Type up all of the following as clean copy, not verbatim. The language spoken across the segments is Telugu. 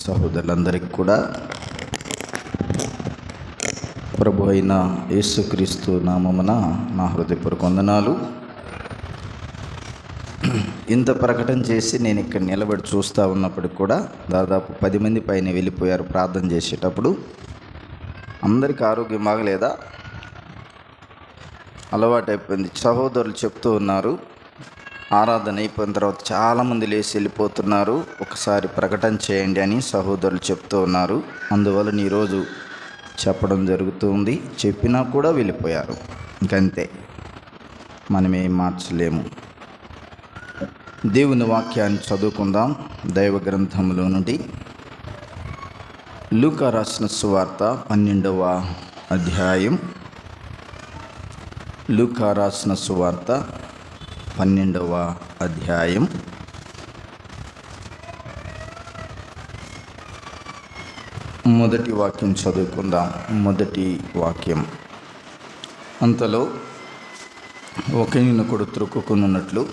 సహోదరులందరికీ కూడా ప్రభు అయిన యేసుక్రీస్తు నామమున నా హృదయపూర్వక వందనాలు. ఇంత ప్రకటన చేసి నేను ఇక్కడ నిలబడి చూస్తూ ఉన్నప్పటికి కూడా దాదాపు 10 మంది పైన వెళ్ళిపోయారు. ప్రార్థన చేసేటప్పుడు అందరికీ ఆరోగ్యం బాగలేదా? అలవాటైపోయింది. సహోదరులు చెప్తూ ఉన్నారు, ఆరాధన అయిపోయిన తర్వాత చాలామంది లేచి వెళ్ళిపోతున్నారు, ఒకసారి ప్రకటన చేయండి అని సహోదరులు చెప్తూ ఉన్నారు. అందువలన ఈరోజు చెప్పడం జరుగుతుంది. చెప్పినా కూడా వెళ్ళిపోయారు. ఇంకంతే, మనమేం మార్చలేము. దేవుని వాక్యాన్ని చదువుకుందాం. దైవ గ్రంథంలో నుండి లూకా రాసిన సువార్త 12వ అధ్యాయం. లూకా రాసిన సువార్త 12వ అధ్యాయం. మొదటి వాక్యం చదువుకుందాం. మొదటి వాక్యం. అంతలో ఒక యూనకుడు త్రొక్కుకున్నట్లు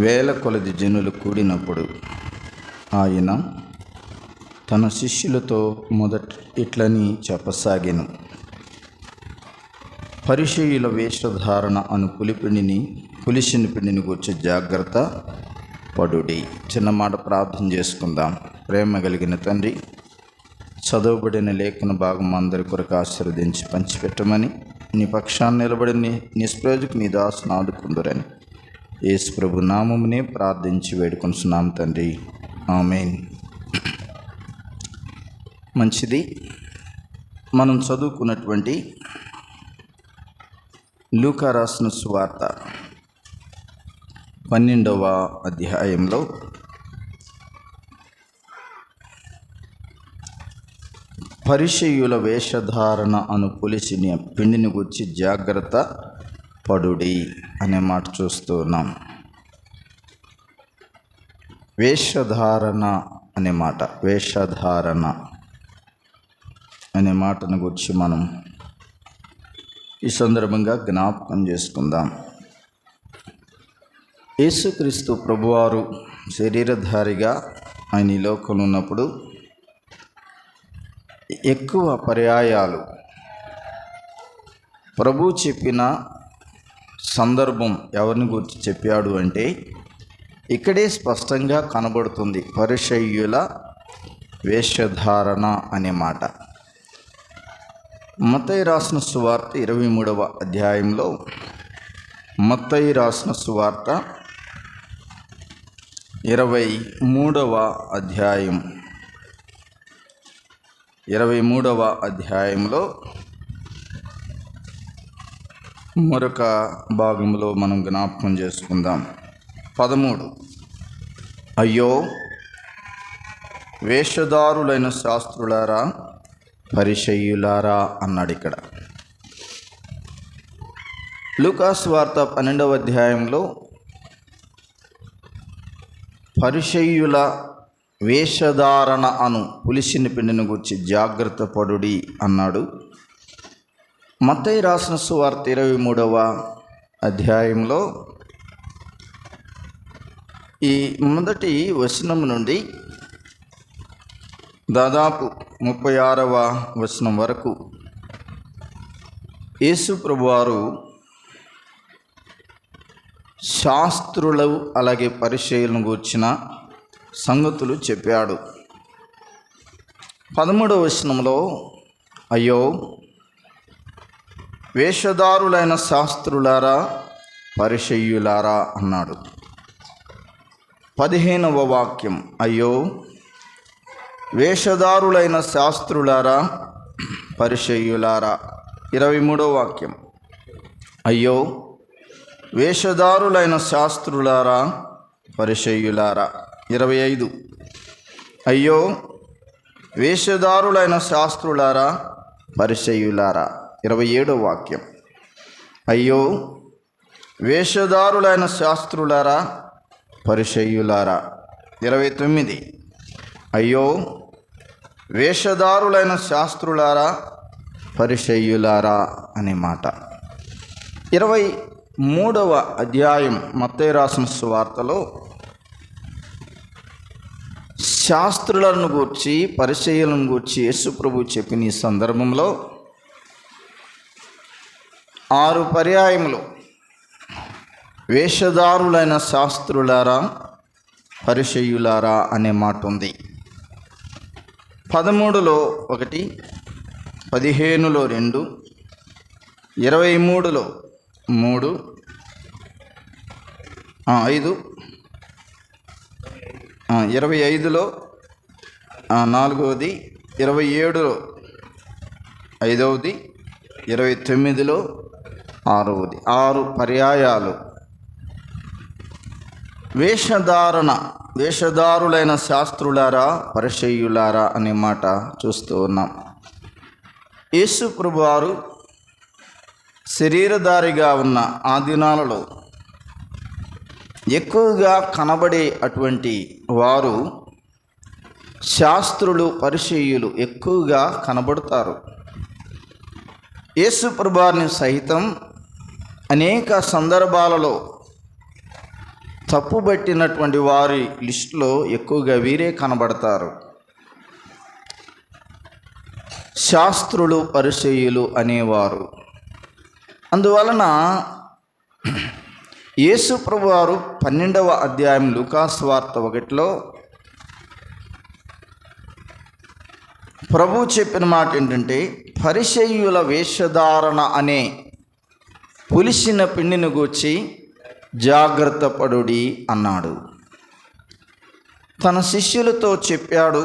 వేల కొలది జనులు కూడినప్పుడు ఆయన తన శిష్యులతో మొదట ఇట్లని చెప్పసాగెను. పరిసయ్యుల వేషధారణ అను పులిసిన పిండిని గూర్చి జాగ్రత్త పడుడి. చిన్న మాట ప్రార్థన చేసుకుందాం. ప్రేమ కలిగిన తండ్రి, చదవబడిన లేఖన భాగం అందరి కొరకు ఆశీర్వదించి పంచిపెట్టమని, నీ పక్షాన్ని నిలబడి నిష్ప్రయోజకు నీ దాసును ఆదుకుందరని యేసు ప్రభు నామమునే ప్రార్థించి వేడుకొనుచున్నాం తండ్రి, ఆమేన్. మంచిది. మనం చదువుకున్నటువంటి లూకా రాసిన సువార్త 12వ అధ్యాయంలో పరిసయ్యుల వేషధారణ అను పులిసిన పిండిని గురించి జాగ్రత్త పడుడి అనే మాట చూస్తూ ఉన్నాం. వేషధారణ అనే మాట, వేషధారణ అనే మాటను గురించి మనం ఈ సందర్భంగా జ్ఞాపకం చేసుకుందాం. యేసుక్రీస్తు ప్రభువారు శరీరధారిగా ఆయన ఈ లోకంలో ఉన్నప్పుడు ఎక్కువ పర్యాయాలు ప్రభు చెప్పిన సందర్భం ఎవరిని గురించి చెప్పాడు అంటే ఇక్కడే స్పష్టంగా కనబడుతుంది. పరిసయ్యుల వేషధారణ అనే మాట. మత్తయి రాసిన సువార్త 23వ అధ్యాయంలో, మత్తయి రాసిన సువార్త 23వ అధ్యాయం 23వ అధ్యాయంలో మరొక భాగంలో మనం జ్ఞాపకం చేసుకుందాం. 13. అయ్యో వేషధారులైన శాస్త్రులారా, పరిసయ్యులారా అన్నాడు ఇక్కడ. లూకా సువార్త 12వ అధ్యాయంలో పరిసయ్యుల వేషధారణ అను పులిసిన పిండిని గురించి జాగ్రత్త పడుడి అన్నాడు. మత్తయి రాసిన సువార్త 23వ అధ్యాయంలో ఈ మొదటి వచనం నుండి దాదాపు 36వ వచనం వరకు యేసు ప్రభువారు శాస్త్రులు అలాగే పరిసయ్యులను గూర్చిన సంగతులు చెప్పాడు. 13వ వచనంలో అయ్యో వేషధారులైన శాస్త్రులారా, పరిసయ్యులారా అన్నాడు. 15వ వాక్యం అయ్యో వేషధారులైన శాస్త్రులారా, పరిసయ్యులారా. 23వ వాక్యం అయ్యో వేషధారులైన శాస్త్రులారా, పరిసయ్యులారా. 25 అయ్యో వేషధారులైన శాస్త్రులారా, పరిసయ్యులారా. 27వ వాక్యం అయ్యో వేషధారులైన శాస్త్రులారా, పరిసయ్యులారా. 29 అయ్యో వేషధారులైన శాస్త్రులారా, పరిసయ్యులారా అనే మాట. 23వ అధ్యాయం మత్తయి రాసిన సువార్తలో శాస్త్రులను గూర్చి పరిచయులను గూర్చి యేసు ప్రభు చెప్పిన ఈ సందర్భంలో 6 పర్యాయములు వేషధారులైన శాస్త్రులారా పరిచయులారా అనే మాట ఉంది. 13లో 1, 15లో 2, 23లో 3, 5, 25లో 4వది, 27లో 5వది, 29లో 6వది. 6 పర్యాయాలు వేషధారులైన శాస్త్రులారా పరిచయులారా అనే మాట చూస్తూ ఉన్నాం. యేసు ప్రభువారు శరీరధారిగా ఉన్న ఆ దినాలలో ఎక్కువగా కనబడే అటువంటి వారు శాస్త్రులు పరిచయులు ఎక్కువగా కనబడతారు. యేసు ప్రభువారిని సహితం అనేక సందర్భాలలో తప్పుబట్టినటువంటి వారి లిస్టులో ఎక్కువగా వీరే కనబడతారు. శాస్త్రులు పరిచయులు అనేవారు. అందువలన యేసు ప్రభువారు 12వ అధ్యాయం లూకాసు వార్త 1లో ప్రభు చెప్పిన మాట ఏంటంటే, పరిచయుల వేషధారణ అనే పులిసిన పిండిని గూర్చి జాగ్రత్త పడుడి అన్నాడు. తన శిష్యులతో చెప్పాడు,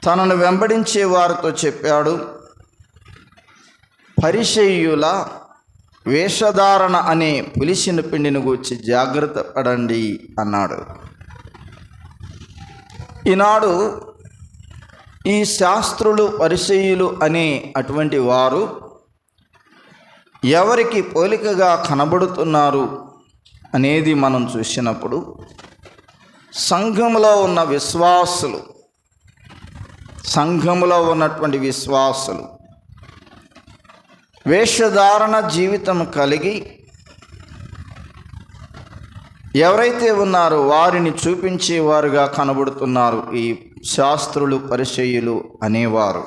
తనను వెంబడించే వారితో చెప్పాడు, పరిచయుల వేషధారణ అనే పులిసిన పిండిని గూర్చి జాగ్రత్త పడండి అన్నాడు. ఈనాడు ఈ శాస్త్రులు పరిచయులు అనే అటువంటి వారు ఎవరికి పోలికగా కనబడుతున్నారు అనేది మనం చూసినప్పుడు, సంఘములో ఉన్నటువంటి విశ్వాసులు వేషధారణ జీవితం కలిగి ఎవరైతే ఉన్నారో వారిని చూపించేవారుగా కనబడుతున్నారు ఈ శాస్త్రులు పరిచయులు అనేవారు.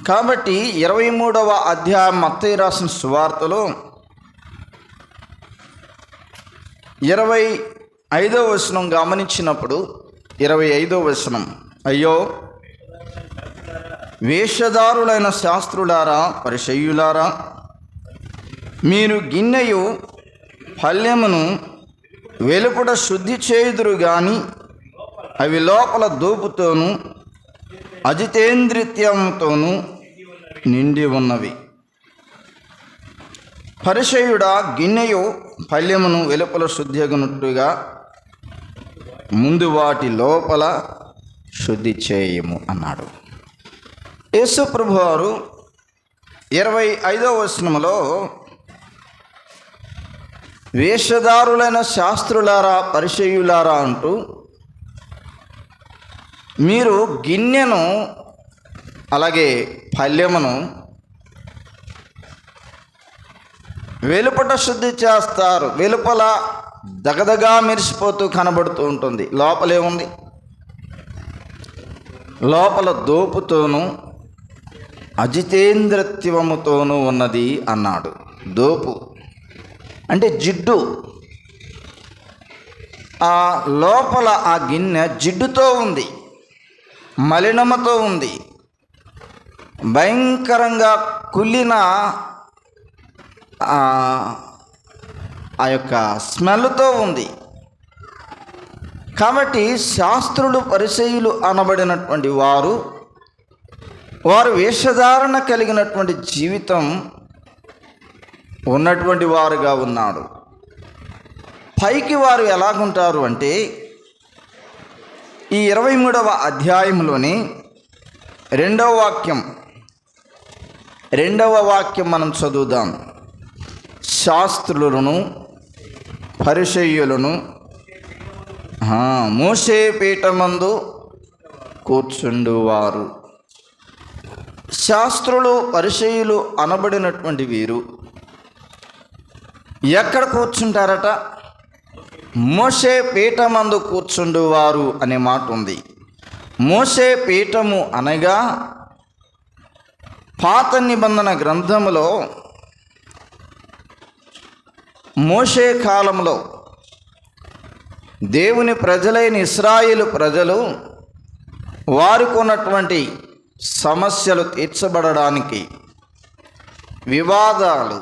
కాబట్టి 23వ అధ్యాయం మత్తయి రాసిన సువార్తలో 25వ వచనం గమనించినప్పుడు 25వ వచనం, అయ్యో వేషధారులైన శాస్త్రులారా పరిచయులారా, మీరు గిన్నెయు పళ్ళెమును వెలుపట శుద్ధి చేయుదురు గాని అవి లోపల దోపుతోనూ అజితేంద్రిత్యంతోనూ నిండి ఉన్నవి. పరిచయుడా, గిన్నెయు పళ్ళెమును వెలుపల శుద్ధిగునట్టుగా ముందు వాటి లోపల శుద్ధి చేయము అన్నాడు. యేసు ప్రభువారు 25వ వచనంలో వేషధారులైన శాస్త్రులారా పరిచయులారా అంటూ, మీరు గిన్నెను అలాగే పళ్ళెమును వెలుపట శుద్ధి చేస్తారు. వెలుపల దగదగా మెరిసిపోతూ కనబడుతూ ఉంటుంది, లోపలేముంది? లోపల దోపుతోనూ అజితేంద్రిత్వముతోనూ ఉన్నది అన్నాడు. దోపు అంటే జిడ్డు. ఆ లోపల ఆ గిన్నె జిడ్డుతో ఉంది, మలినముతో ఉంది, భయంకరంగా కుళ్ళిన ఆ యొక్క స్మెల్తో ఉంది. కాబట్టి శాస్త్రులు పరిచయులు అనబడినటువంటి వారు వేషధారణ కలిగినటువంటి జీవితం ఉన్నటువంటి వారుగా ఉన్నాడు. పైకి వారు ఎలాగుంటారు అంటే, ఈ 23వ అధ్యాయంలోని 2వ వాక్యం మనం చదువుదాం. శాస్త్రులను పరిచయులను మోషే పీఠమందు కూర్చుండువారు. శాస్త్రులు పరిచయులు అనబడినటువంటి వీరు ఎక్కడ కూర్చుంటారట? మోషే పీఠమందు కూర్చుండువారు అనే మాట ఉంది. మోషే పీఠము అనగా పాత నిబంధన గ్రంథములో మోషే కాలంలో దేవుని ప్రజలైన ఇశ్రాయేలు ప్రజలు వారికి ఉన్నటువంటి సమస్యలు తీర్చబడడానికి, వివాదాలు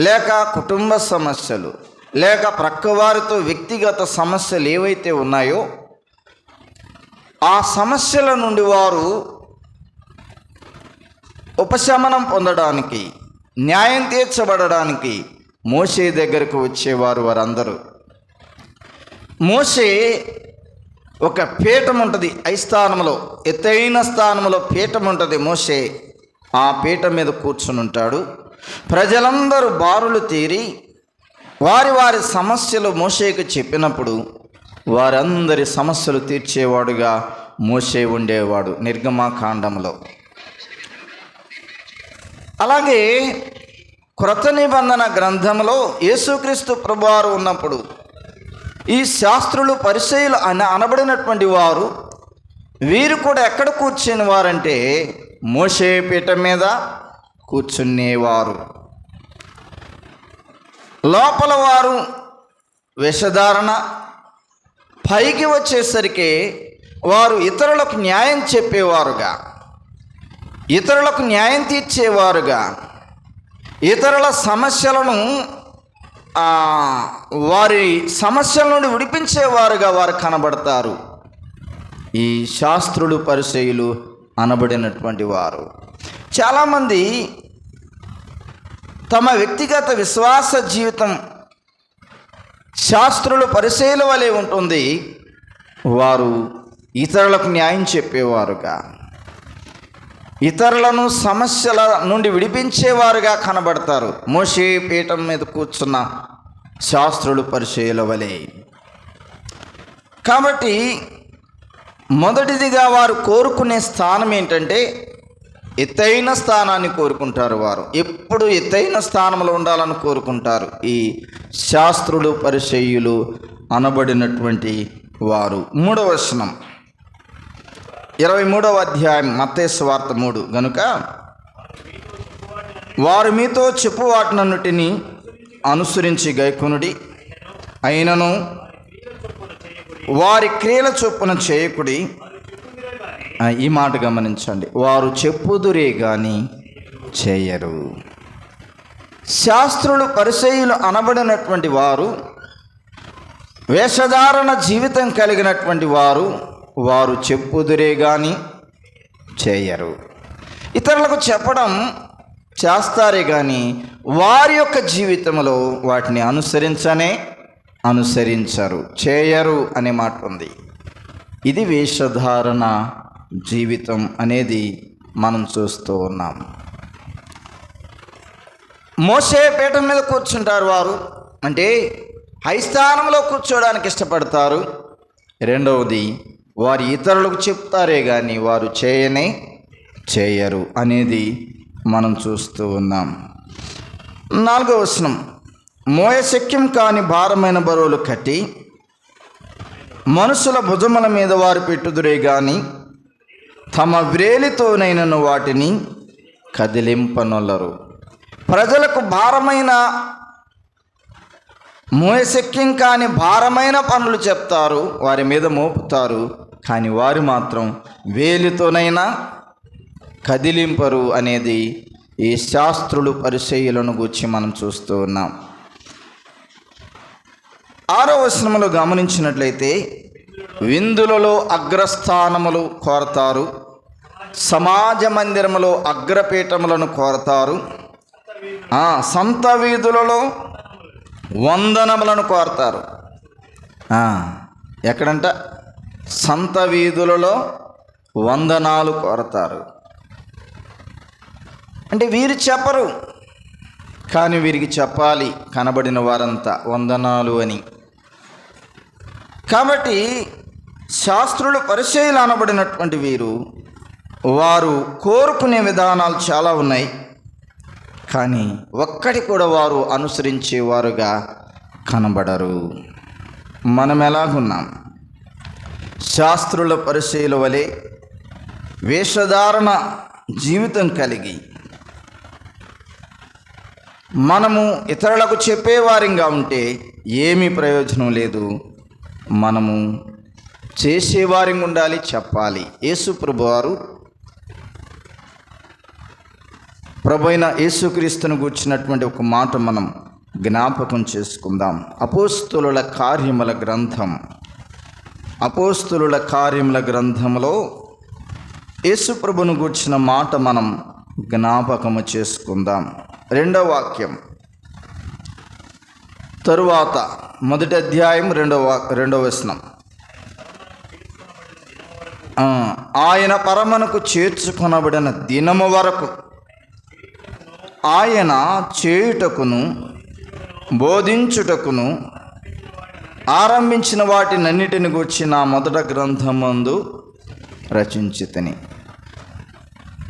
లేక కుటుంబ సమస్యలు లేక ప్రక్కవారితో వ్యక్తిగత సమస్యలు ఏవైతే ఉన్నాయో ఆ సమస్యల నుండి వారు ఉపశమనం పొందడానికి, న్యాయం తీర్చబడడానికి మోషే దగ్గరకు వచ్చేవారు వారందరూ. మోషే ఒక పీఠం ఉంటుంది, ఐస్థానంలో ఎత్తైన స్థానంలో పీఠం ఉంటుంది. మోషే ఆ పీఠం మీద కూర్చుని ఉంటాడు. ప్రజలందరూ బారులు తీరి వారి వారి సమస్యలు మోషేకు చెప్పినప్పుడు వారందరి సమస్యలు తీర్చేవాడుగా మోషే ఉండేవాడు నిర్గమకాండంలో. అలాగే క్రొత్త నిబంధన గ్రంథంలో యేసుక్రీస్తు ప్రభువారు ఉన్నప్పుడు ఈ శాస్త్రులు పరిసయ్యులు అనబడినటువంటి వారు వీరు కూడా ఎక్కడ కూర్చుని వారంటే మోషే పీఠం మీద కూర్చునేవారు. లోపల వారు వేషధారణ, పైకి వచ్చేసరికి వారు ఇతరులకు న్యాయం చెప్పేవారుగా, ఇతరులకు న్యాయం తీర్చేవారుగా, ఇతరుల సమస్యలను వారి సమస్యల నుండి విడిపించేవారుగా వారు కనబడతారు. ఈ శాస్త్రులు పరిసయ్యులు అనబడినటువంటి వారు చాలామంది తమ వ్యక్తిగత విశ్వాస జీవితం శాస్త్రులు పరిసయ్యుల వలె ఉంటుంది. వారు ఇతరులకు న్యాయం చెప్పేవారుగా, ఇతరులను సమస్యల నుండి విడిపించేవారుగా కనబడతారు. మోషే పీఠం మీద కూర్చున్న శాస్త్రులు పరిసయ్యుల వలె. కాబట్టి మొదటిదిగా వారు కోరుకునే స్థానం ఏంటంటే ఎత్తైన స్థానాన్ని కోరుకుంటారు. వారు ఎప్పుడు ఎత్తైన స్థానంలో ఉండాలని కోరుకుంటారు ఈ శాస్త్రులు పరిసయ్యులు అనబడినటువంటి వారు. 3వ వచనం 23వ అధ్యాయం మత్తయి సువార్త 3. గనుక వారు మీతో చెప్పు వాటినన్నిటిని అనుసరించి గైకొనుడి, అయినను వారి క్రియల చొప్పున చేయకుడి. ఈ మాట గమనించండి, వారు చెప్పుదురే కానీ చేయరు. శాస్త్రులు పరిసయ్యులు అనబడినటువంటి వారు వేషధారణ జీవితం కలిగినటువంటి వారు, వారు చెప్పుదురే కానీ చేయరు. ఇతరులకు చెప్పడం చేస్తారే కానీ వారి యొక్క జీవితంలో వాటిని అనుసరించరు, చేయరు అనే మాట ఉంది. ఇది వేషధారణ జీవితం అనేది మనం చూస్తూ ఉన్నాం. మోషే పీఠం మీద కూర్చుంటారు వారు, అంటే హై స్థానంలో కూర్చోవడానికి ఇష్టపడతారు. రెండవది, వారు ఇతరులకు చెప్తారే కానీ వారు చేయరు అనేది మనం చూస్తూ ఉన్నాం. 4వ వచనం, మోయశక్యం కాని భారమైన బరువులు కట్టి మనుషుల భుజముల మీద వారు పెట్టుదురే కానీ తమ వ్రేలితోనైనను వాటిని కదిలింపనొల్లరు. ప్రజలకు భారమైన మోయశక్యం కాని భారమైన పనులు చెప్తారు, వారి మీద మోపుతారు, కానీ వారు మాత్రం వేలితోనైనా కదిలింపరు అనేది ఈ శాస్త్రులు పరిసయ్యులను గూర్చి మనం చూస్తూ ఉన్నాం. 6వ వచనములో గమనించినట్లయితే విందులలో అగ్రస్థానములు కోరతారు, సమాజ మందిరములో అగ్రపీఠములను కోరతారు, సంత వీధులలో వందనములను కోరతారు. ఎక్కడంట? సంత వీధులలో వందనాలు కోరతారు. అంటే వీరు చెప్పరు, కానీ వీరికి చెప్పాలి కనబడిన వారంతా వందనాలు అని. కాబట్టి శాస్త్రులు పరిసయ్యులు అనబడినటువంటి వీరు వారు కోరుకునే విధానాలు చాలా ఉన్నాయి, కానీ ఒక్కటి కూడా వారు అనుసరించేవారుగా కనబడరు. మనం ఎలాగున్నాం? శాస్త్రుల పరిచయుల వలె వేషధారణ జీవితం కలిగి మనము ఇతరులకు చెప్పేవారిగా ఉంటే ఏమీ ప్రయోజనం లేదు. మనము చేసేవారిగా ఉండాలి, చెప్పాలి. యేసు ప్రభువారు ప్రభు అయిన యేసుక్రీస్తును గూర్చినటువంటి ఒక మాట మనం జ్ఞాపకం చేసుకుందాం. అపోస్తులుల కార్యముల గ్రంథంలో యేసు ప్రభును గూర్చిన మాట మనం జ్ఞాపకము చేసుకుందాం. 2వ వాక్యం తరువాత 1వ అధ్యాయం 2వ వచనం. ఆయన పరమనకు చేర్చుకొనబడిన దినము వరకు ఆయన చేయుటకును బోధించుటకును ఆరంభించిన వాటినన్నిటిని గూర్చి నా మొదట గ్రంథమందు రచించితిని.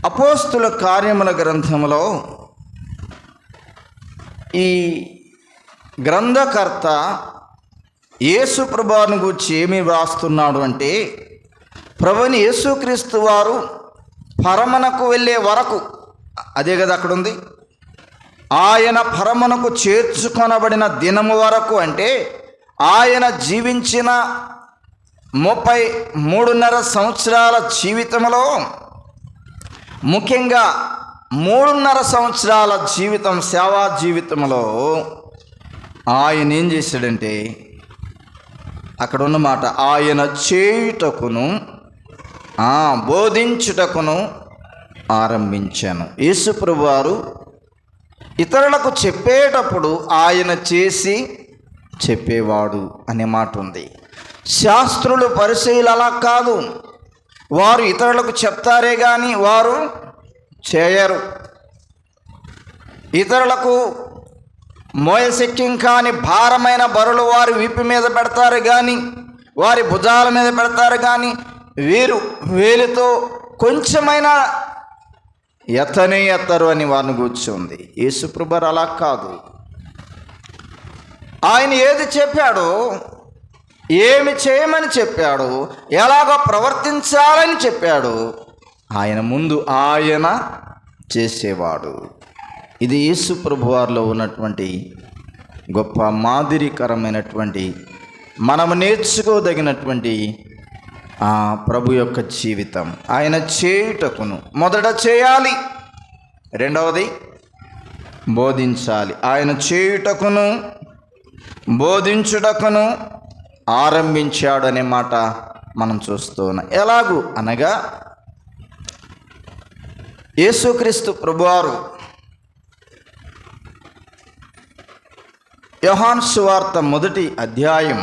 అపోస్తుల కార్యముల గ్రంథములో ఈ గ్రంథకర్త యేసు ప్రభువును గూర్చి ఏమి వ్రాస్తున్నాడు అంటే, ప్రభుని యేసుక్రీస్తు వారు పరమనకు వెళ్ళే వరకు, అదే కదా అక్కడ ఉంది, ఆయన పరమనకు చేర్చుకొనబడిన దినము వరకు అంటే ఆయన జీవించిన 33.5 సంవత్సరాల జీవితంలో, ముఖ్యంగా 3.5 సంవత్సరాల జీవితం, సేవా జీవితంలో ఆయన ఏం చేశాడంటే, అక్కడ ఉన్నమాట, ఆయన చేయుటకును బోధించుటకును ఆరంభించాను. యేసు ప్రభువారు ఇతరులకు చెప్పేటప్పుడు ఆయన చేసి చెప్పేవాడు అనే మాట ఉంది. శాస్త్రులు పరిచయులు అలా కాదు. వారు ఇతరులకు చెప్తారే కానీ వారు చేయరు. ఇతరులకు మోయశక్యం కాని భారమైన బరులు వారి వీపు మీద పెడతారు కానీ, వారి భుజాల మీద పెడతారు కానీ, వీరు వేలితో కొంచెమైనా ఎత్తరు అని వారిని కూర్చుంది. యేసు ప్రభువారు అలా కాదు. ఆయన ఏది చెప్పాడో, ఏమి చేయమని చెప్పాడు, ఎలాగో ప్రవర్తించాలని చెప్పాడు, ఆయన ముందు ఆయన చేసేవాడు. ఇది యేసు ప్రభువారిలో ఉన్నటువంటి గొప్ప మాదిరికరమైనటువంటి, మనము నేర్చుకోదగినటువంటి ఆ ప్రభు యొక్క జీవితం. ఆయన చేయుటకును, మొదట చేయాలి, రెండవది బోధించాలి. ఆయన చేయుటకును బోధించుటకును ఆరంభించాడు అనే మాట మనం చూస్తున్నాం. ఎలాగూ అనగా, యేసుక్రీస్తు ప్రభువారు యోహాను సువార్త 1వ అధ్యాయం,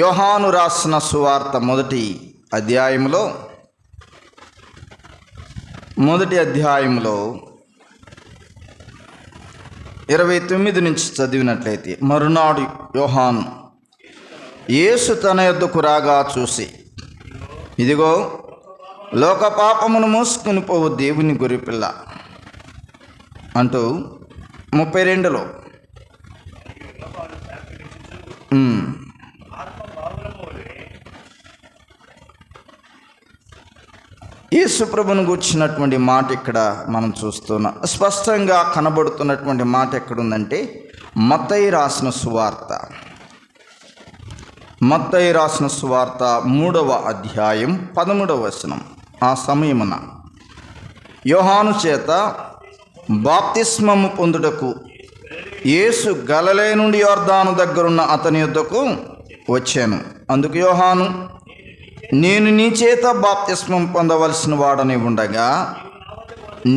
యోహాను రాసిన సువార్త 1వ అధ్యాయంలో 1వ అధ్యాయంలో 29 నుంచి చదివినట్లయితే, మరునాడు యోహాను యేసు తన యొద్దకు రాగా చూసి, ఇదిగో లోక పాపమును మోసుకుని పోవు దేవుని గొర్రెపిల్ల అంటూ 32లో యేసు ప్రభువును గూర్చినటువంటి మాట ఇక్కడ మనం చూస్తున్నాం. స్పష్టంగా కనబడుతున్నటువంటి మాట ఎక్కడుందంటే, మత్తయి రాసిన సువార్త 3వ అధ్యాయం 13వ వచనం. ఆ సమయమున యోహాను చేత బాప్తిస్మము పొందుటకు యేసు గలిలయ నుండి యొర్దాను దగ్గరున్న అతని యొద్దకు వచ్చాను. అందుకు యోహాను, నేను నీ చేత బాప్తిస్మం పొందవలసిన వాడని ఉండగా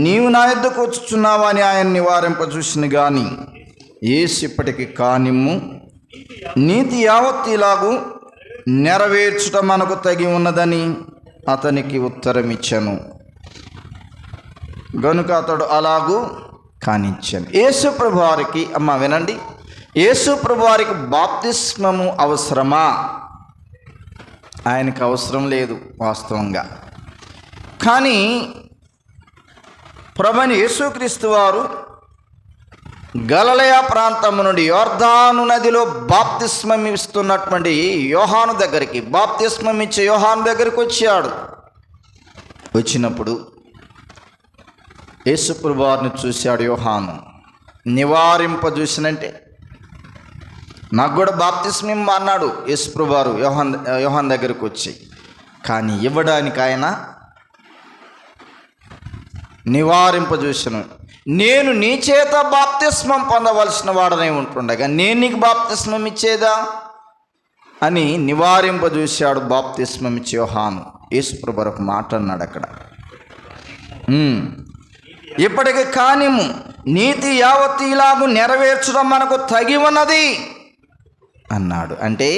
నీవు నా యొద్దకు వచ్చుచున్నావా అని ఆయన నివారింపజూసిన గాని యేసు ఇప్పటికి కానిమ్ము, నీతి యావత్తు ఇలాగూ నెరవేర్చుట మనకు తగి ఉన్నదని అతనికి ఉత్తరం ఇచ్చాను. గనుక అతడు అలాగూ కానిచ్చాను. యేసు ప్రభువారికి, వినండి, యేసు ప్రభువారికి బాప్తిస్మము అవసరమా? ఆయనకు అవసరం లేదు వాస్తవంగా. కానీ ప్రభువైన యేసుక్రీస్తు వారు గలిలయ ప్రాంతం నుండి యోర్దాను నదిలో బాప్తిస్మం ఇస్తున్నటువంటి యోహాను దగ్గరికి, బాప్తిస్మం ఇచ్చే యోహాను దగ్గరికి వచ్చాడు. వచ్చినప్పుడు యేసుప్రభువు వారిని చూశాడు యోహాను. నివారింపజూసినంటే నాకు కూడా బాప్తిస్మం అన్నాడు యేసుప్రభువు వారు యోహాను దగ్గరికి వచ్చి. కానీ ఇవ్వడానికి ఆయన నివారింపజూసను. నేను నీ చేత బాప్తిస్మం పొందవలసిన వాడనే ఉంటుండగా నేను నీకు బాప్తిస్మం ఇచ్చేదా అని నివారింపజూశాడు బాప్తిస్మం ఇచ్చే యోహాను. యేసుప్రభువు ఒక మాట అన్నాడు అక్కడ, ఇప్పటికి కానిము నీతి యావత్తు ఇలాగు నెరవేర్చడం మనకు తగి ఉన్నది అన్నాడు. అంటే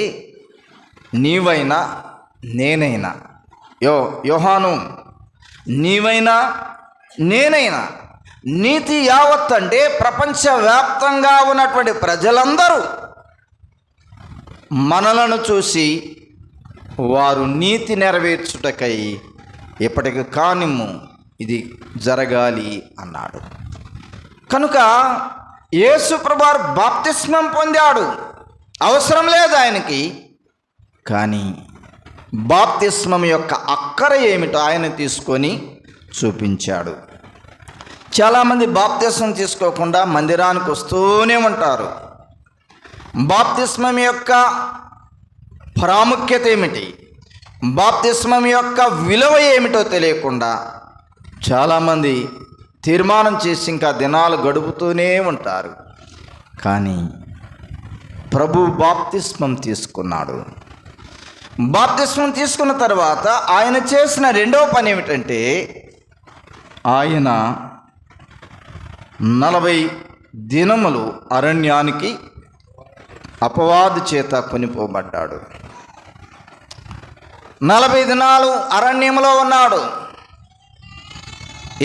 నీవైనా నేనైనా, యోహాను నీవైనా నేనైనా, నీతి యావత్ అంటే ప్రపంచవ్యాప్తంగా ఉన్నటువంటి ప్రజలందరూ మనలను చూసి వారు నీతి నెరవేర్చుటకై ఇప్పటికి కానిమ్ము ఇది జరగాలి అన్నాడు. కనుక యేసుప్రభువు బాప్తిస్మం పొందాడు, అవసరం లేదు ఆయనకి. కానీ బాప్తిస్మం యొక్క అక్కర ఏమిటో ఆయన తీసుకొని చూపించాడు. చాలామంది బాప్తిస్మం తీసుకోకుండా మందిరానికి వస్తూనే ఉంటారు. బాప్తిస్మం యొక్క ప్రాముఖ్యత ఏమిటి, బాప్తిస్మం యొక్క విలువ ఏమిటో తెలియకుండా చాలామంది తీర్మానం చేసి ఇంకా దినాలు గడుపుతూనే ఉంటారు. కానీ ప్రభు బాప్తిస్మం తీసుకున్నాడు. బాప్తిస్మం తీసుకున్న తర్వాత ఆయన చేసిన రెండవ పని ఏమిటంటే ఆయన 40 దినములు అరణ్యానికి అపవాది చేత కొనిపోబడ్డాడు. 40 దినాలు అరణ్యంలో ఉన్నాడు.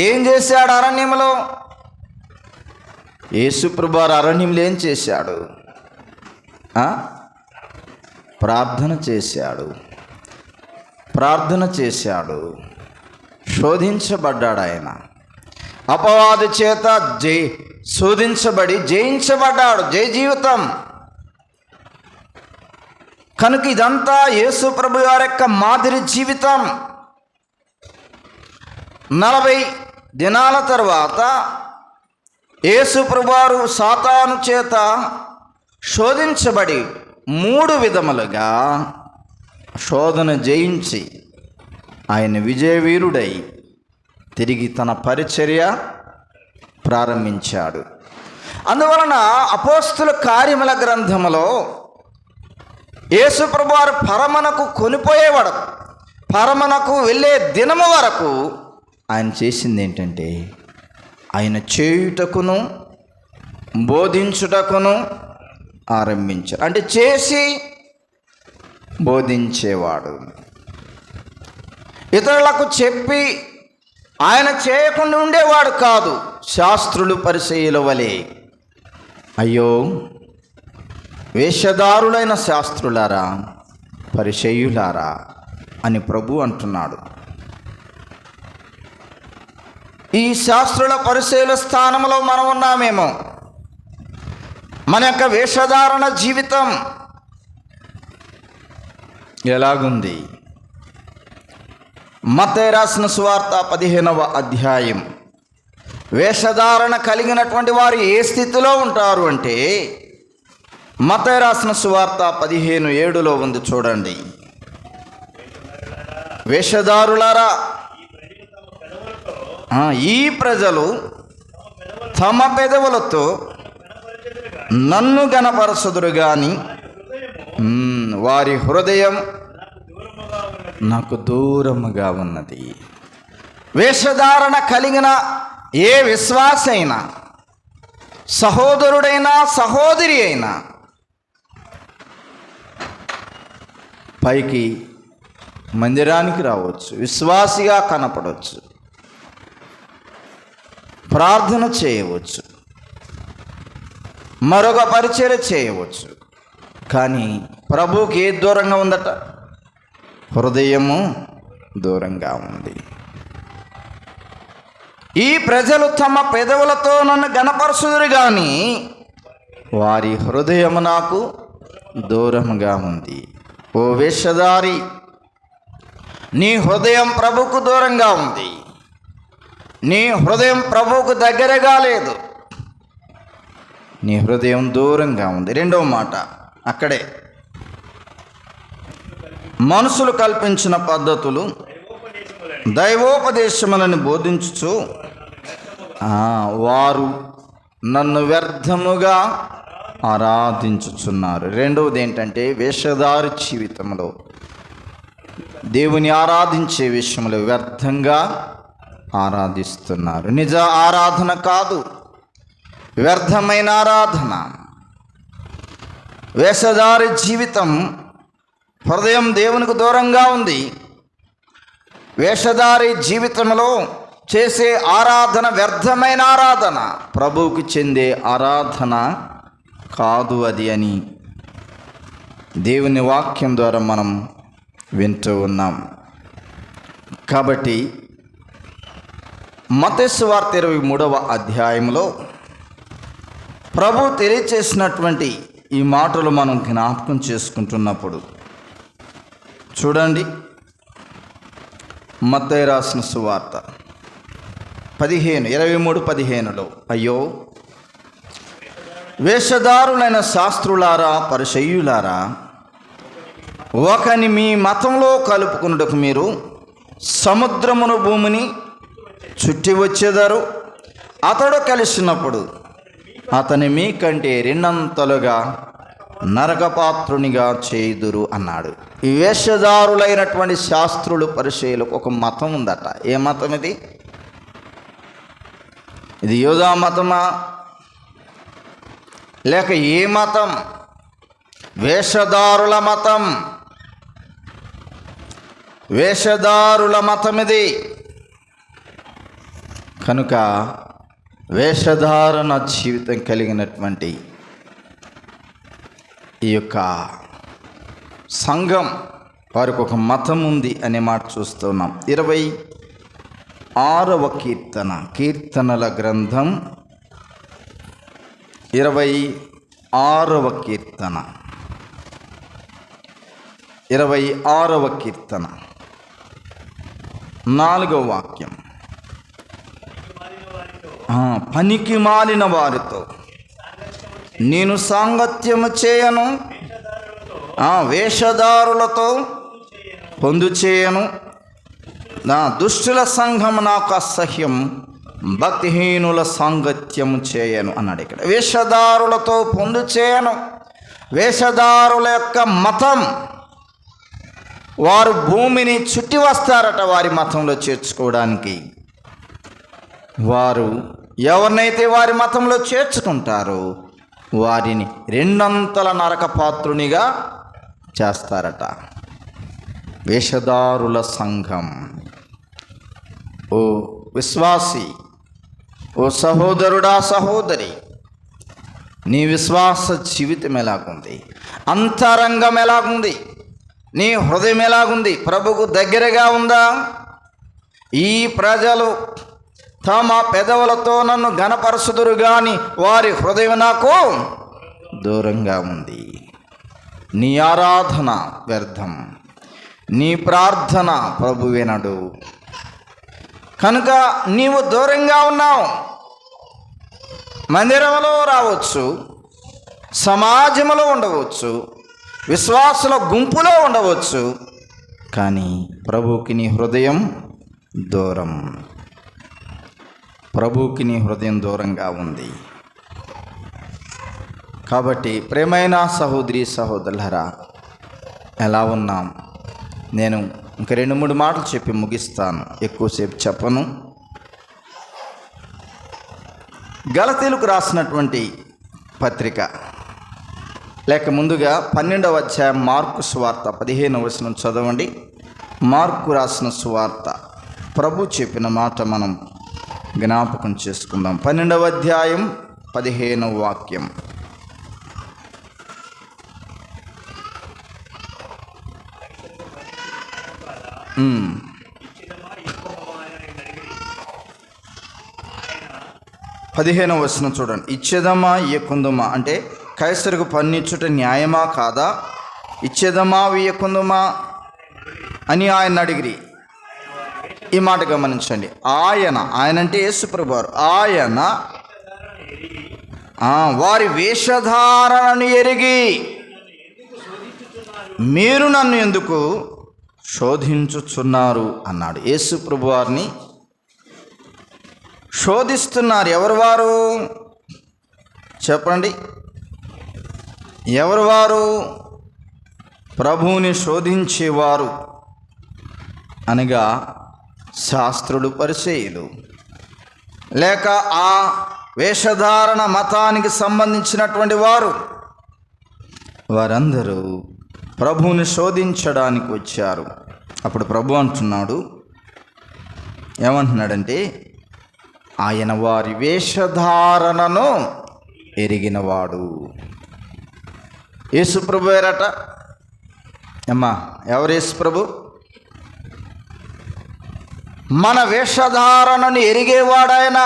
ఏం చేశాడు అరణ్యంలో? యేసుప్రభువు అరణ్యంలో ఏం చేశాడు? ప్రార్థన చేశాడు. శోధించబడ్డాడు ఆయన. అపవాది చేత శోధించబడి జయించబడ్డాడు. జయ జీవితం. కనుక ఇదంతా యేసు ప్రభు వారి యొక్క మాదిరి జీవితం. 40 దినాల తర్వాత యేసు ప్రభు వారు సాతాను చేత శోధించబడి 3 విధములుగా శోధన జయించి ఆయన విజయవీరుడై తిరిగి తన పరిచర్య ప్రారంభించాడు. అందువలన అపోస్తుల కార్యముల గ్రంథములో యేసు ప్రభువారు పరమనకు కొనిపోయేవాడు. పరమనకు వెళ్ళే దినము వరకు ఆయన చేసింది ఏంటంటే ఆయన చేయుటకును బోధించుటకును ఆరంభించాడు. అంటే చేసి బోధించేవాడు. ఇతరులకు చెప్పి ఆయన చేయకుండా ఉండేవాడు కాదు. శాస్త్రులు పరిసయ్యుల వలె, అయ్యో వేషధారులైన శాస్త్రులారా పరిసయ్యులారా అని ప్రభు అంటున్నాడు. ఈ శాస్త్రుల పరిసయ్యుల స్థానంలో మనం ఉన్నామేమో. మన యొక్క వేషధారణ జీవితం ఎలాగుంది? మత్తయి రాసిన సువార్త 15వ అధ్యాయం. వేషధారణ కలిగినటువంటి వారు ఏ స్థితిలో ఉంటారు అంటే మత్తయి రాసిన సువార్త 15:7 ఉంది, చూడండి. వేషధారులారా, ఈ ప్రజలు తమ పెదవులతో నన్ను గణపరచుదురు గాని వారి హృదయం నాకు దూరముగా ఉన్నది. వేషధారణ కలిగిన ఏ విశ్వాసి అయినా, సహోదరుడైనా సహోదరి అయినా పైకి మందిరానికి రావచ్చు, విశ్వాసిగా కనపడవచ్చు, ప్రార్థన చేయవచ్చు, మరొక పరిచర్య చేయవచ్చు. కానీ ప్రభువుకి ఏది దూరంగా ఉందట? హృదయము దూరంగా ఉంది. ఈ ప్రజలు తమ పెదవులతో నన్ను గణపరచుదురు గాని వారి హృదయం నాకు దూరంగా ఉంది. ఓ వేషధారి, నీ హృదయం ప్రభుకు దూరంగా ఉంది. నీ హృదయం ప్రభువుకు దగ్గరగా లేదు. నీ హృదయం దూరంగా ఉంది. రెండవ మాట అక్కడే, మనుషులు కల్పించిన పద్ధతులు దైవోపదేశములను బోధించుచు వారు నన్ను వ్యర్థముగా ఆరాధించుచున్నారు. రెండవది ఏంటంటే, వేషధారి జీవితంలో దేవుని ఆరాధించే విషయంలో వ్యర్థంగా ఆరాధిస్తున్నారు. నిజ ఆరాధన కాదు, వ్యర్థమైన ఆరాధన. వేషధారి జీవితం, హృదయం దేవునికి దూరంగా ఉంది. వేషధారి జీవితంలో చేసే ఆరాధన వ్యర్థమైన ఆరాధన, ప్రభువుకి చెందే ఆరాధన కాదు అది అని దేవుని వాక్యం ద్వారా మనం వింటూ ఉన్నాం. కాబట్టి మత్తయి సువార్త 23వ అధ్యాయంలో ప్రభు తెలియచేసినటువంటి ఈ మాటలు మనం జ్ఞాపకం చేసుకుంటున్నప్పుడు చూడండి, మత్తయి రాసిన సువార్త 23:15లో, అయ్యో వేషధారులైన శాస్త్రులారా, పరిసయ్యులారా, ఒకని మీ మతంలో కలుపుకున్నటకు మీరు సముద్రమును భూమిని చుట్టి వచ్చేదారు. అతడు కలిసినప్పుడు అతని మీకంటే రెండంతలుగా నరకపాత్రునిగా చేయుదురు అన్నాడు. ఈ వేషధారులైనటువంటి శాస్త్రులు, పరిసయ్యులకు ఒక మతం ఉందట. ఏ మతం ఇది? ఇది యూదా మతమా లేక ఏ మతం? వేషధారుల మతం. వేషధారుల మతం ఇది. కనుక వేషధారణ జీవితం కలిగినటువంటి ఈ యొక్క సంఘం, వారికి ఒక మతం ఉంది అనే మాట చూస్తున్నాం. 26వ కీర్తన, కీర్తనల గ్రంథం 26వ కీర్తన, 26వ కీర్తన 4వ వాక్యం. పనికి మాలిన వారితో నేను సాంగత్యము చేయను, వేషధారులతో పొందు చేయను. నా దుష్టుల సంఘం నాకు అసహ్యం, భక్తిహీనుల సాంగత్యము చేయను అన్నాడు. ఇక్కడ వేషధారులతో పొందు చేయను. వేషధారుల యొక్క మతం, వారు భూమిని చుట్టి వస్తారట వారి మతంలో చేర్చుకోవడానికి. వారు ఎవరినైతే వారి మతంలో చేర్చుకుంటారో వారిని రెండంతల నరకపాత్రునిగా చేస్తారట. వేషధారుల సంఘం. ఓ విశ్వాసి, ఓ సహోదరుడా, సహోదరి, నీ విశ్వాస జీవితం ఎలాగుంది? అంతరంగం ఎలాగుంది? నీ హృదయం ఎలాగుంది? ప్రభుకు దగ్గరగా ఉందా? ఈ ప్రజలు తమ పెదవులతో నన్ను ఘనపరచుదురు గాని వారి హృదయం నాకు దూరంగా ఉంది. నీ ఆరాధన వ్యర్థం, నీ ప్రార్థన ప్రభు వినడు. కనుక నీవు దూరంగా ఉన్నావు. మందిరంలో రావచ్చు, సమాజంలో ఉండవచ్చు, విశ్వాసుల గుంపులో ఉండవచ్చు, కానీ ప్రభువుకి నీ హృదయం దూరం. ప్రభువుకి నీ హృదయం దూరంగా ఉంది. కాబట్టి ప్రేమైన సహోదరి సహోదరులారా, ఎలా ఉన్నాం? నేను ఇంక 2-3 మాటలు చెప్పి ముగిస్తాను, ఎక్కువసేపు చెప్పను. గలతీలకు రాసినటువంటి పత్రిక, లేక ముందుగా 12వ అధ్యాయం మార్కు సువార్త 15వ వచనం చదవండి. మార్కు రాసిన సువార్త, ప్రభు చెప్పిన మాట మనం జ్ఞాపకం చేసుకుందాం. 12వ అధ్యాయం 15వ వాక్యం. 15వ వచనం చూడండి. ఇచ్చేదమా ఇయ్యకుందుమా అంటే కైసరుకు పన్నిచ్చుట న్యాయమా కాదా, ఇచ్చేదమా ఇయ్యకుందుమా అని ఆయన అడిగిరి. ఈ మాట గమనించండి. ఆయన అంటే యేసుప్రభు వారు, ఆయన వారి వేషధారణను ఎరిగి మీరు నన్ను ఎందుకు శోధించుచున్నారు అన్నాడు. యేసుప్రభు వారిని శోధిస్తున్నారు. ఎవరు వారు చెప్పండి? ఎవరు వారు? ప్రభువుని శోధించేవారు అనగా శాస్త్రులు, పరిసయ్యులు, లేక ఆ వేషధారణ మతానికి సంబంధించినటువంటి వారందరూ ప్రభువుని శోధించడానికి వచ్చారు. అప్పుడు ప్రభు అంటున్నాడు, ఏమంటున్నాడంటే ఆయన వారి వేషధారణను ఎరిగినవాడు. యేసుప్రభు వేరట. అమ్మా, ఎవరు యేసుప్రభు? మన వేషధారణను ఎరిగేవాడాయన.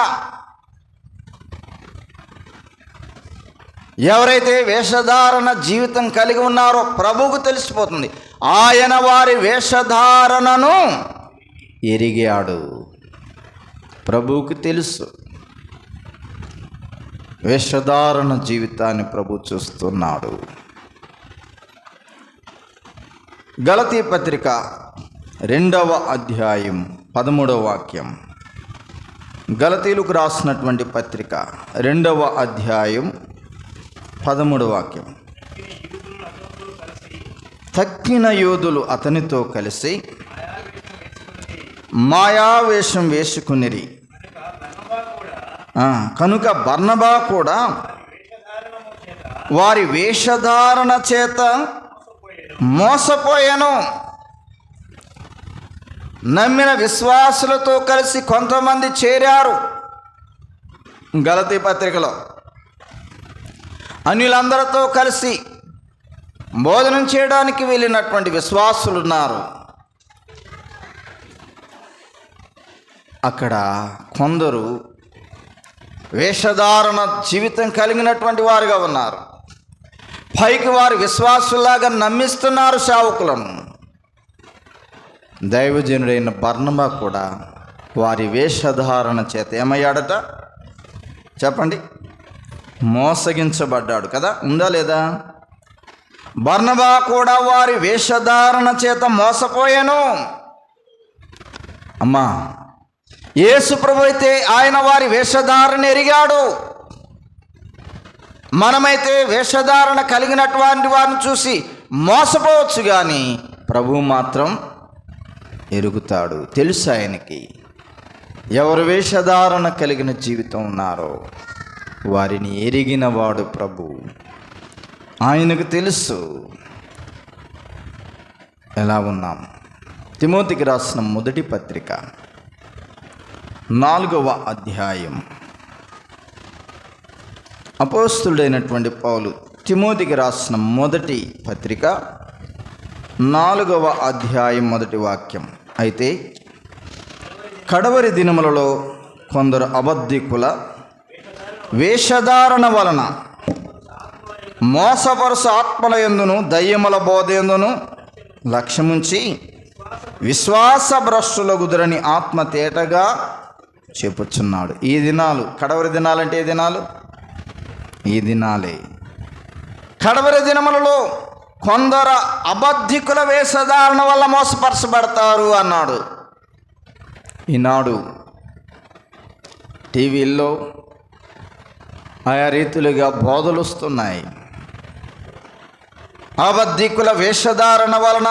ఎవరైతే వేషధారణ జీవితం కలిగి ఉన్నారో ప్రభువుకు తెలిసిపోతుంది. ఆయన వారి వేషధారణను ఎరిగాడు. ప్రభువుకు తెలుసు. వేషధారణ జీవితాన్ని ప్రభు చూస్తున్నాడు. గలతీ పత్రిక 2వ అధ్యాయం 13వ వాక్యం. గలతీలకు రాసినటువంటి పత్రిక 2వ అధ్యాయం 13వ వాక్యం. తక్కిన యూదులు అతనితో కలిసి మాయావేషం వేసుకునిరి. కనుక బర్నబా కూడా వారి వేషధారణ చేత మోసపోయాను. నమ్మిన విశ్వాసులతో కలిసి కొంతమంది చేరారు. గలతీ పత్రికలో అన్యులందరితో కలిసి బోధనం చేయడానికి వెళ్ళినటువంటి విశ్వాసులు ఉన్నారు. అక్కడ కొందరు వేషధారణ జీవితం కలిగినటువంటి వారుగా ఉన్నారు. పైకి వారు విశ్వాసులాగా నమ్మిస్తున్నారు సేవకులను. దైవజనుడైన బర్నబా కూడా వారి వేషధారణ చేత ఏమయ్యాడట చెప్పండి? మోసగించబడ్డాడు కదా. ఉందా లేదా? బర్నబా కూడా వారి వేషధారణ చేత మోసపోయాను. అమ్మా, యేసు ప్రభు అయితే ఆయన వారి వేషధారణ ఎరిగాడు. మనమైతే వేషధారణ కలిగినటువంటి వారిని చూసి మోసపోవచ్చు, కానీ ప్రభు మాత్రం ఎరుగుతాడు. తెలుసు ఆయనకి ఎవరు వేషధారణ కలిగిన జీవితం ఉన్నారో వారిని ఎరిగినవాడు ప్రభు. ఆయనకు తెలుసు ఎలా ఉన్నాం. తిమోతికి రాసిన మొదటి పత్రిక 4వ అధ్యాయం. అపోస్తుడైనటువంటి పౌలు తిమోతికి రాసిన మొదటి పత్రిక 4వ అధ్యాయం 1వ వాక్యం. అయితే కడవరి దినములలో కొందరు అబద్ధికుల వేషధారణ వలన మోసపరుసు ఆత్మల యందును దయ్యముల బోధ యందును లక్ష్యముంచి విశ్వాస భ్రష్టుల గుదురని ఆత్మ తేటగా చెప్పుచున్నాడు. ఈ దినాలు కడవరి దినాలంటే ఏ దినాలు? ఈ దినాలే. కడవరి దినములలో కొందరు అబద్ధికుల వేషధారణ వల్ల మోసపరచబడతారు అన్నాడు. ఈనాడు టీవీల్లో ఆయా రీతులుగా బోధలు వస్తున్నాయి. అబద్ధికుల వేషధారణ వలన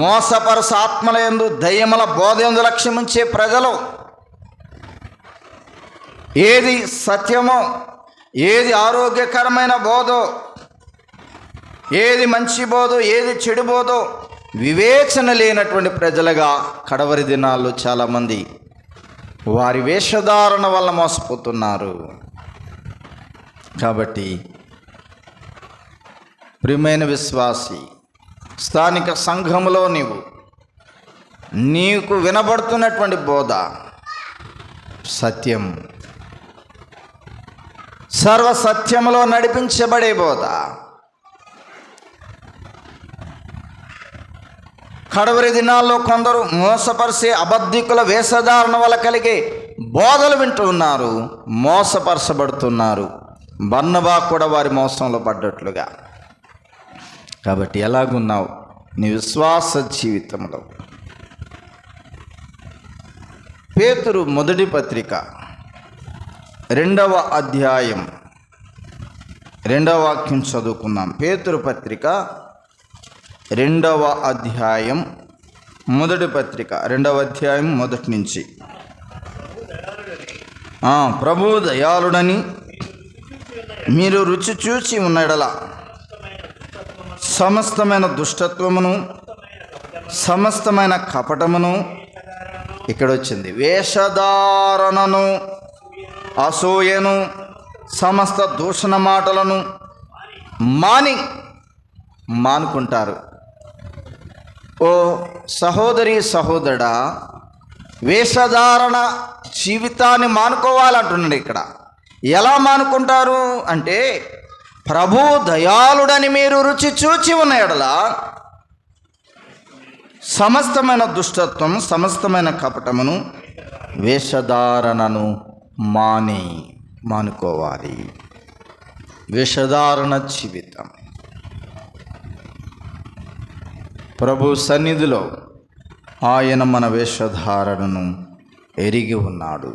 మోసపరస ఆత్మల యందు దయ్యముల బోధ యందు లక్ష్యముంచే ప్రజలు ఏది సత్యమో, ఏది ఆరోగ్యకరమైన బోధో, ఏది మంచి బోధో, ఏది చెడు బోధో వివేచన లేనటువంటి ప్రజలుగా కడవరి దినాల్లో చాలామంది వారి వేషధారణ వల్ల మోసపోతున్నారు. కాబట్టి ప్రియమైన విశ్వాసి, స్థానిక సంఘములో నీకు వినబడుతున్నటువంటి బోధ సత్యం, సర్వసత్యములో నడిపించబడే బోధ. కడవరి దినాల్లో కొందరు మోసపరిచే అబద్ధికుల వేషధారణ వల్ల కలిగే బోధలు వింటూ ఉన్నారు, మోసపరచబడుతున్నారు. బర్నబా కూడా వారి మోసంలో పడ్డట్లుగా. కాబట్టి ఎలాగున్నావు నీ విశ్వాస జీవితంలో? పేతురు మొదటి పత్రిక 2వ అధ్యాయం 2వ వాక్యం చదువుకుందాం. పేతురు పత్రిక 2వ అధ్యాయం మొదటి పత్రిక 2వ అధ్యాయం మొదటి నుంచి. ప్రభు దయాళుడని మీరు రుచి చూచి ఉన్నడలా సమస్తమైన దుష్టత్వమును, సమస్తమైన కపటమును, ఇక్కడ వచ్చింది వేషధారణను, అసూయను, సమస్త దూషణ మాటలను మానుకుంటారు. ఓ సహోదరి సహోదరుడా, వేషధారణ జీవితాన్ని మానుకోవాలంటున్నాడు ఇక్కడ. ఎలా మానుకుంటారు అంటే, ప్రభు దయాళుడని మీరు రుచి చూచి ఉన్న ఎడల సమస్తమైన దుష్టత్వం, సమస్తమైన కపటమును, వేషధారణను మానుకోవాలి. వేషధారణ జీవితం. ప్రభు సన్నిధిలో ఆయన మన వేషధారణను ఎరిగి ఉన్నాడు.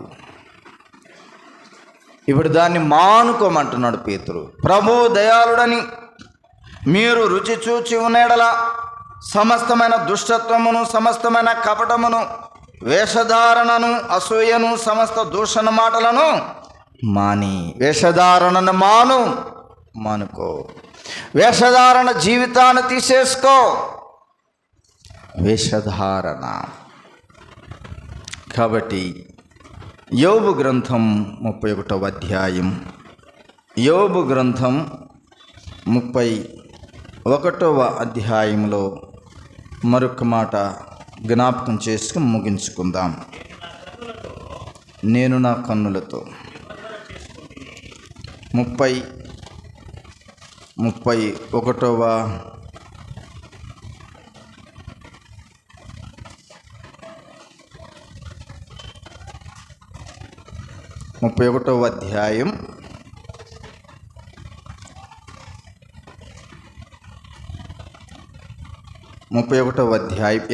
ఇప్పుడు దాన్ని మానుకోమంటున్నాడు పేతురు. ప్రభు దయాళుడని మీరు రుచి చూచి ఉన్నడల సమస్తమైన దుష్టత్వమును, సమస్తమైన కపటమును, వేషధారణను, అసూయను, సమస్త దూషణ మాటలను వేషధారణను మానుకో. వేషధారణ జీవితాన్ని తీసేసుకో. వేషధారణ. కాబట్టి యోబు గ్రంథం 31వ అధ్యాయం, యోబు గ్రంథం 31వ అధ్యాయంలో మరొక మాట జ్ఞాపకం చేసుకుని ముగించుకుందాం. నేను నా కన్నులతో 31వ అధ్యాయం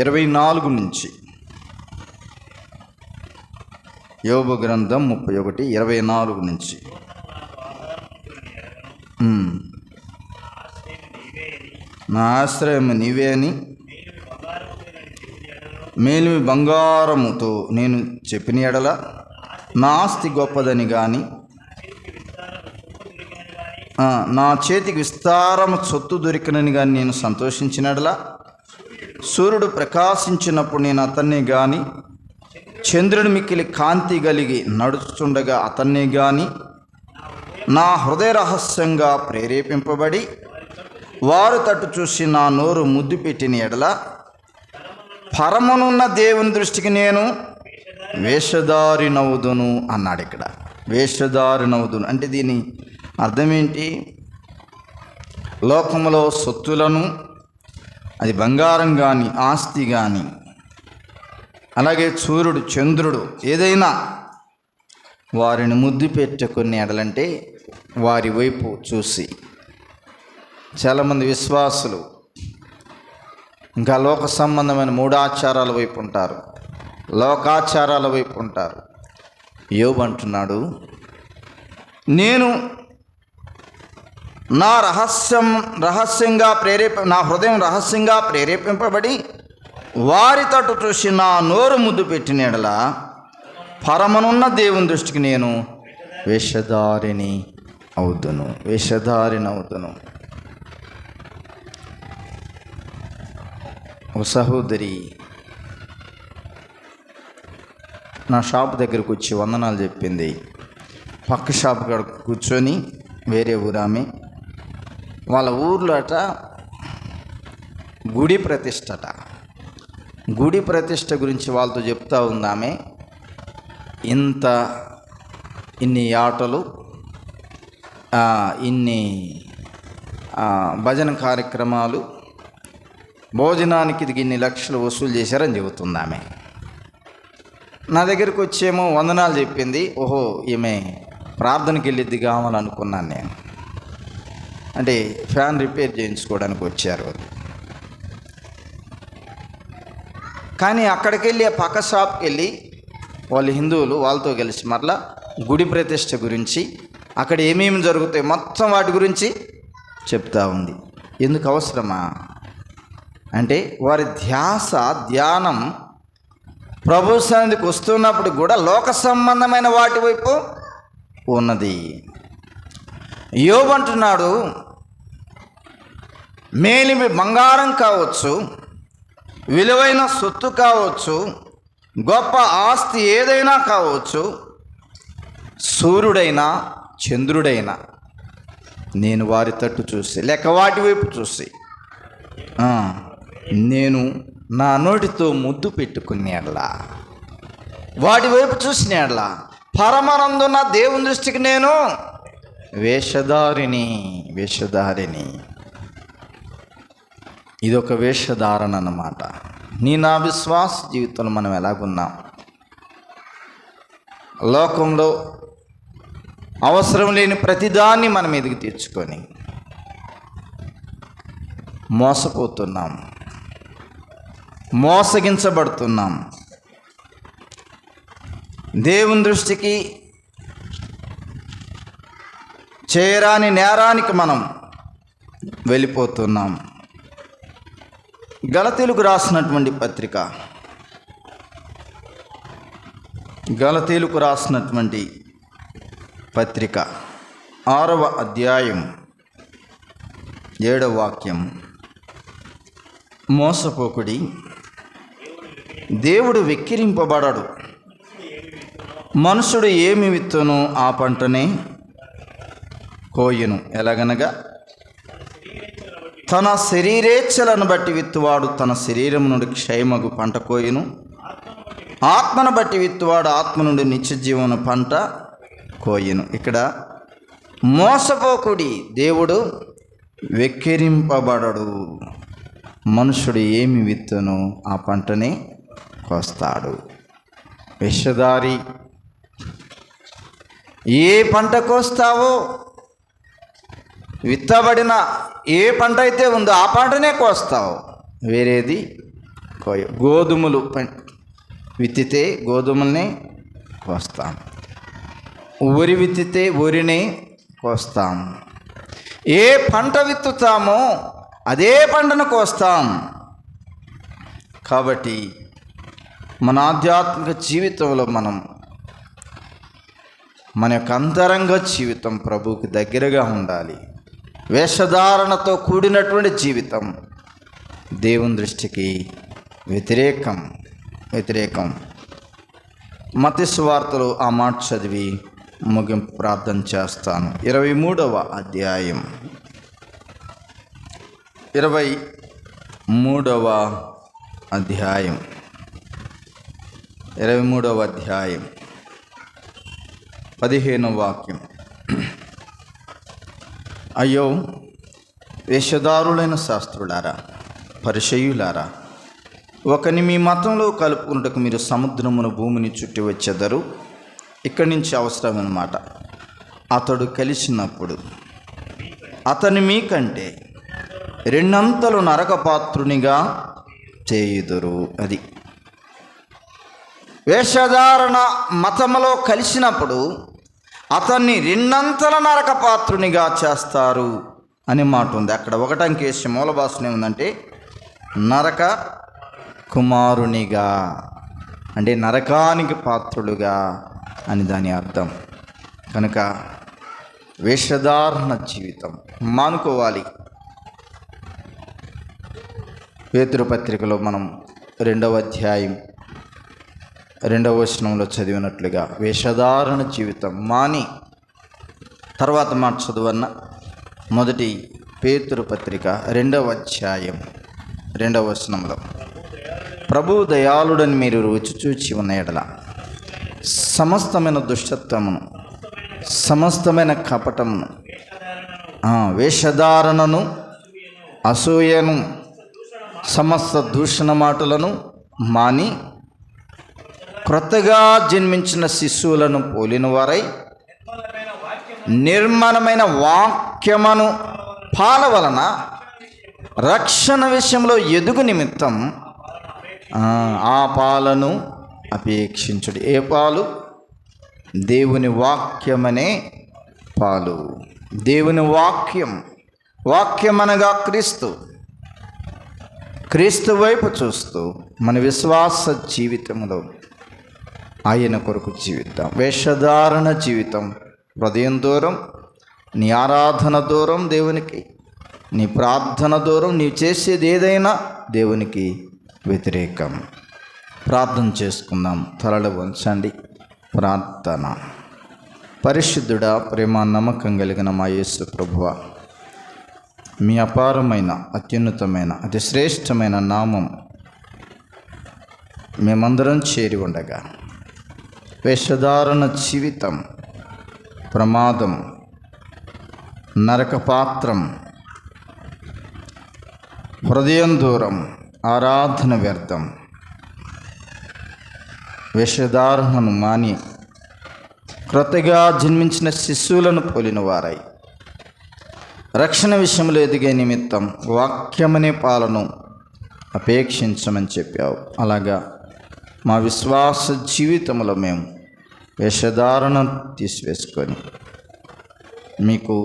24 నుంచి. యోబు గ్రంథం 31:24 నుంచి. నా ఆశ్రయం నీవే అని మేలిమి బంగారముతో నేను చెప్పిన ఎడల, నా ఆస్తి గొప్పదని కానీ, నా చేతికి విస్తారము సొత్తు దొరికినని కానీ నేను సంతోషించినడలా, సూర్యుడు ప్రకాశించినప్పుడు నేను అతన్ని కానీ, చంద్రుడి మిక్కిలి కాంతి కలిగి నడుచుండగా అతన్ని కానీ, నా హృదయ రహస్యంగా ప్రేరేపింపబడి వారు తట్టు చూసి నా నోరు ముద్దు పెట్టిన ఎడల, పరమనున్న దేవుని దృష్టికి నేను వేషధారినవుదును అన్నాడు. ఇక్కడ వేషధారినవుదును అంటే దీని అర్థం ఏంటి? లోకములో సొత్తులను, అది బంగారం కానీ, ఆస్తి కానీ, అలాగే సూర్యుడు, చంద్రుడు, ఏదైనా వారిని ముద్దు పెట్టుకునే ఎడలంటే వారి వైపు చూసి. చాలామంది విశ్వాసులు ఇంకా లోక సంబంధమైన మూఢాచారాల వైపు ఉంటారు, లోకాచారాల వైపు ఉంటారు. యోబు అంటున్నాడు, నేను నా హృదయం రహస్యంగా ప్రేరేపింపబడి వారి తట్టు చూసి నా నోరు ముద్దు పెట్టిన ఎడల, పరమనున్న దేవుని దృష్టికి నేను వేషధారిని అవుదును. ఒక సహోదరి నా షాప్ దగ్గరకు వచ్చి వందనాలు చెప్పింది. పక్క షాప్ కాడ కూర్చొని, వేరే ఊరామె, వాళ్ళ ఊర్లో గుడి ప్రతిష్ట గురించి వాళ్ళతో చెప్తా ఉందామె. ఇన్ని ఆటలు, ఇన్ని భజన కార్యక్రమాలు, భోజనానికి ఇది ఇన్ని లక్షలు వసూలు చేశారని చెబుతుంది ఆమె. నా దగ్గరికి వచ్చేమో వందనాలు చెప్పింది. ఓహో, ఈమె ప్రార్థనకి వెళ్ళిద్ది కావాలనుకున్నాను నేను. అంటే ఫ్యాన్ రిపేర్ చేయించుకోవడానికి వచ్చారు. కానీ అక్కడికి వెళ్ళి ఆ పక్క షాప్కి వెళ్ళి వాళ్ళు హిందువులు, వాళ్ళతో కలిసి మరలా గుడి ప్రతిష్ఠ గురించి, అక్కడ ఏమేమి జరుగుతాయి మొత్తం వాటి గురించి చెప్తా ఉంది. ఎందుకు అవసరమా అంటే వారి ధ్యానం ప్రభు సన్నిధికి వస్తున్నప్పుడు కూడా లోక సంబంధమైన వాటి వైపు ఉన్నది. యోబు అంటున్నాడు, మేలిమి బంగారం కావచ్చు, విలువైన సొత్తు కావచ్చు, గొప్ప ఆస్తి ఏదైనా కావచ్చు, సూర్యుడైనా చంద్రుడైనా నేను వారి తట్టు చూసి లేక వాటి వైపు చూసి నేను నా నోటితో ముద్దు పెట్టుకునేలా, వాటి వైపు చూసినేలా పరమానందున్న దేవుని దృష్టికి నేను వేషధారిని. ఇదొక వేషధారణ అన్నమాట. నా విశ్వాస జీవితంలో మనం ఎలాగున్నాం? లోకంలో అవసరం లేని ప్రతిదాన్ని మనం ఎదిగి తెచ్చుకొని మోసపోతున్నాం, మోసగించబడుతున్నాం. దేవుని దృష్టికి చేయరాని నేరానికి మనం వెళ్ళిపోతున్నాం. గలతీలకు రాసినటువంటి పత్రిక, గలతీలకు రాసినటువంటి పత్రిక 6వ అధ్యాయం 7వ వాక్యం. మోసపోకుడి, దేవుడు వెక్కిరింపబడడు. మనుషుడు ఏమి విత్తును ఆ పంటనే కోయును. ఎలాగనగా తన శరీరేచ్ఛలను బట్టి విత్తువాడు తన శరీరం నుండి క్షయమగు పంట కోయును, ఆత్మను బట్టి విత్తువాడు ఆత్మ నుండి నిత్యజీవన పంట కోయును. ఇక్కడ మోసపోకుడి, దేవుడు వెక్కిరింపబడడు. మనుషుడు ఏమి విత్తును ఆ పంటనే కోస్తాడు. వేషధారి, ఏ పంట కోస్తావో, విత్తబడిన ఏ పంట అయితే ఉందో ఆ పంటనే కోస్తావు, వేరేది కోయ. గోధుమలు విత్తితే గోధుమల్ని కోస్తాం, వరి విత్తితే వరిని కోస్తాం. ఏ పంట విత్తుతామో అదే పంటను కోస్తాం. కాబట్టి మన ఆధ్యాత్మిక జీవితంలో మన యొక్క అంతరంగ జీవితం ప్రభువుకి దగ్గరగా ఉండాలి. వేషధారణతో కూడినటువంటి జీవితం దేవుని దృష్టికి వ్యతిరేకం. మత్తయి సువార్తలో ఆ మాట చదివి ముగింపు ప్రార్థన చేస్తాను. 23వ అధ్యాయం 23వ అధ్యాయం 15వ వాక్యం. అయ్యో వేషధారులైన శాస్త్రులారా, పరిసయ్యులారా, ఒకని మీ మతంలో కలుపుకున్నట్టుకు మీరు సముద్రమును భూమిని చుట్టి వచ్చేదరు. ఇక్కడి నుంచి అవసరం అన్నమాట. అతడు కలిసినప్పుడు అతని మీకంటే 2 అంతలు నరకపాత్రునిగా చేయుదురు. అది వేషధారణ మతములో కలిసినప్పుడు అతన్ని 2 అంతల నరకపాత్రునిగా చేస్తారు అనే మాట ఉంది. అక్కడ 1 అంకేసి మూల భాషలో ఏముందంటే నరక కుమారునిగా, అంటే నరకానికి పాత్రులుగా అని దాని అర్థం. కనుక వేషధారణ జీవితం మానుకోవాలి. పేతురు పత్రికలో మనం 2వ అధ్యాయం 2వ వచనంలో చదివినట్లుగా వేషధారణ జీవితం మాని, తర్వాత మాట చదువన్న 1 పేతురు పత్రిక 2వ అధ్యాయం 2వ వచనంలో, ప్రభు దయాళుడని మీరు రుచి చూచి ఉన్న ఎడల సమస్తమైన దుష్టత్వమును, సమస్తమైన కపటమును, వేషధారణను, అసూయను, సమస్త దూషణ మాటలను మాని క్రొత్తగా జన్మించిన శిశువులను పోలిన వారై నిర్మలమైన వాక్యమును పాల వలన రక్షణ విషయంలో ఎదుగు నిమిత్తం ఆ పాలను అపేక్షించుడు. ఏ పాలు? దేవుని వాక్యమనే పాలు. దేవుని వాక్యం అనగా క్రీస్తు వైపు చూస్తూ మన విశ్వాస జీవితంలో ఆయన కొరకు జీవిద్దాం. వేషధారణ జీవితం హృదయం దూరం, నీ ఆరాధన దూరం దేవునికి, నీ ప్రార్థన దూరం, నీవు చేసేది ఏదైనా దేవునికి వ్యతిరేకం. ప్రార్థన చేసుకుందాం. తలలు వంచండి. ప్రార్థన. పరిశుద్ధుడా, ప్రేమ నమ్మకం కలిగిన మా యేసు ప్రభువా, మీ అపారమైన, అత్యున్నతమైన, అతి శ్రేష్టమైన నామం మేమందరం చేరి ఉండగా వేషధారణ జీవితం ప్రమాదం, నరకపాత్రం, హృదయం దూరం, ఆరాధన వ్యర్థం. వేషధారణను మాని క్రొత్తగా జన్మించిన శిశువులను పోలిన వారై రక్షణ విషయంలో ఎదిగే నిమిత్తం వాక్యమనే పాలను అపేక్షించమని చెప్పావు. అలాగా మా విశ్వాస జీవితంలో మేము వేషధారణ తీసివేసుకొని మీకు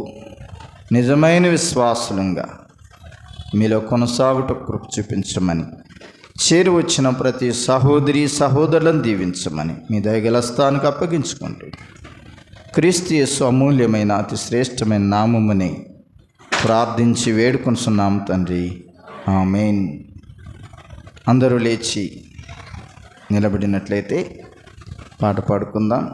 నిజమైన విశ్వాసులంగా మీలో కొనసాగుట కృప చూపించమని, చేరి వచ్చిన ప్రతి సహోదరి సహోదరులను దీవించమని మీ దయగల స్థానికి అప్పగించుకుంటూ క్రీస్తు యేసు అమూల్యమైన అతి శ్రేష్టమైన నామముని ప్రార్థించి వేడుకొనుచున్నాము తండ్రి. ఆమేన్. అందరూ లేచి నిలబడినట్లయితే పాట పాడుకుందాం.